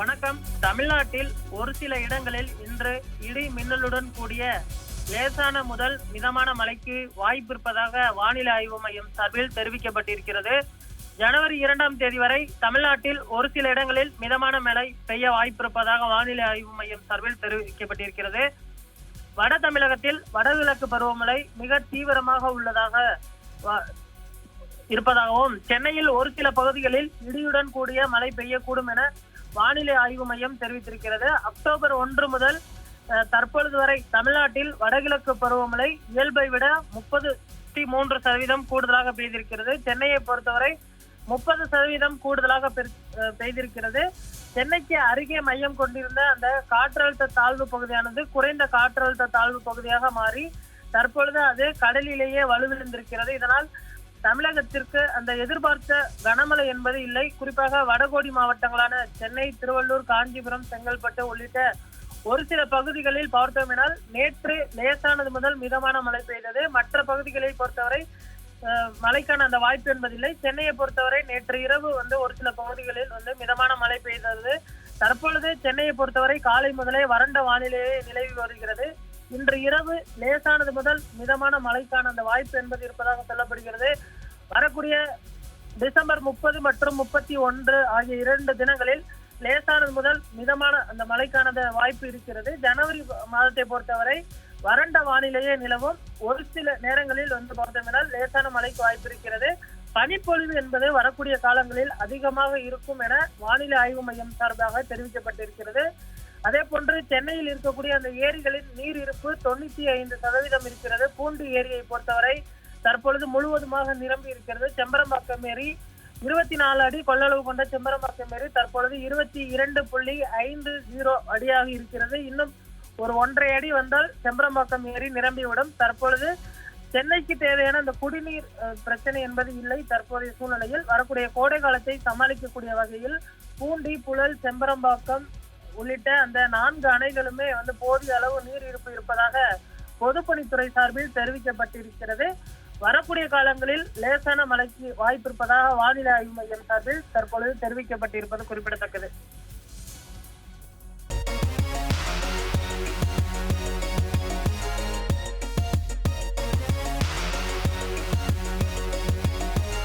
வணக்கம். தமிழ்நாட்டில் ஒரு சில இடங்களில் இன்று இடி மின்னலுடன் கூடிய லேசான முதல் மிதமான மழைக்கு வாய்ப்பு இருப்பதாக வானிலை ஆய்வு மையம் சார்பில் தெரிவிக்கப்பட்டிருக்கிறது. ஜனவரி 2ஆம் தேதி வரை தமிழ்நாட்டில் ஒரு சில இடங்களில் மிதமான மழை பெய்ய வாய்ப்பு இருப்பதாக வானிலை ஆய்வு மையம் சார்பில் தெரிவிக்கப்பட்டிருக்கிறது. வட தமிழகத்தில் வடகிழக்கு பருவமழை மிக தீவிரமாக இருப்பதாகவும் சென்னையில் ஒரு சில பகுதிகளில் இடியுடன் கூடிய மழை பெய்யக்கூடும் என வானிலை ஆய்வு மையம் தெரிவித்திருக்கிறது. அக்டோபர் 1 முதல் தற்பொழுது வரை தமிழ்நாட்டில் வடகிழக்கு பருவமழை இயல்பை விட 33% கூடுதலாக பெய்திருக்கிறது. சென்னையை பொறுத்தவரை 30% கூடுதலாக பெய்திருக்கிறது. சென்னைக்கு அருகே மையம் கொண்டிருந்த அந்த காற்றழுத்த தாழ்வு பகுதியானது குறைந்த காற்றழுத்த தாழ்வு பகுதியாக மாறி தற்பொழுது அது கடலிலேயே வலுவிழந்திருக்கிறது. இதனால் தமிழகத்திற்கு அந்த எதிர்பார்த்த கனமழை என்பது இல்லை. குறிப்பாக வடகோடி மாவட்டங்களான சென்னை, திருவள்ளூர், காஞ்சிபுரம், செங்கல்பட்டு உள்ளிட்ட ஒரு சில பகுதிகளில் பார்த்தோமெனால் நேற்று லேசானது முதல் மிதமான மழை பெய்தது. மற்ற பகுதிகளை பொறுத்தவரை மழைக்கான அந்த வாய்ப்பு என்பதில்லை. சென்னையை பொறுத்தவரை நேற்று இரவு ஒரு சில பகுதிகளில் மிதமான மழை பெய்தது. தற்பொழுது சென்னையை பொறுத்தவரை காலை முதலே வறண்ட வானிலையே நிலவி வருகிறது. இன்று இரவு லேசானது முதல் மிதமான மழைக்கான அந்த வாய்ப்பு என்பது இருப்பதாக சொல்லப்படுகிறது. வரக்கூடிய டிசம்பர் 30 மற்றும் 31 ஆகிய 2 தினங்களில் லேசானது முதல் மிதமான அந்த மழைக்கான வாய்ப்பு இருக்கிறது. ஜனவரி மாதத்தை பொறுத்தவரை வறண்ட வானிலையே நிலவும். ஒரு சில நேரங்களில் பார்த்தோம்னால் லேசான மழைக்கு வாய்ப்பு இருக்கிறது. பனிப்பொழிவு என்பது வரக்கூடிய காலங்களில் அதிகமாக இருக்கும் என வானிலை ஆய்வு மையம் சார்பாக தெரிவிக்கப்பட்டிருக்கிறது. அதே போன்று சென்னையில் இருக்கக்கூடிய அந்த ஏரிகளின் நீர் இருப்பு 95% இருக்கிறது. பூண்டி ஏரியை பொறுத்தவரை தற்பொழுது முழுவதுமாக நிரம்பி இருக்கிறது. செம்பரம்பாக்கம் ஏரி 24 அடி கொள்ளளவு கொண்ட செம்பரம்பாக்கம் ஏரி தற்பொழுது 22.50 அடியாக இருக்கிறது. இன்னும் ஒரு 1.5 அடி வந்தால் செம்பரம்பாக்கம் ஏரி நிரம்பிவிடும். தற்பொழுது சென்னைக்கு தேவையான அந்த குடிநீர் பிரச்சனை என்பது இல்லை. தற்போதைய சூழ்நிலையில் வரக்கூடிய கோடை காலத்தை சமாளிக்கக்கூடிய வகையில் பூண்டி, புழல், செம்பரம்பாக்கம் உள்ளிட்ட அந்த 4 அணைகளுமே போதிய அளவு நீர் இருப்பு இருப்பதாக பொதுப்பணித்துறை சார்பில் தெரிவிக்கப்பட்டிருக்கிறது. வரக்கூடிய காலங்களில் லேசான மழைக்கு வாய்ப்பு இருப்பதாக வானிலை ஆய்வு மையம் சார்பில் தற்பொழுது தெரிவிக்கப்பட்டிருப்பது குறிப்பிடத்தக்கது.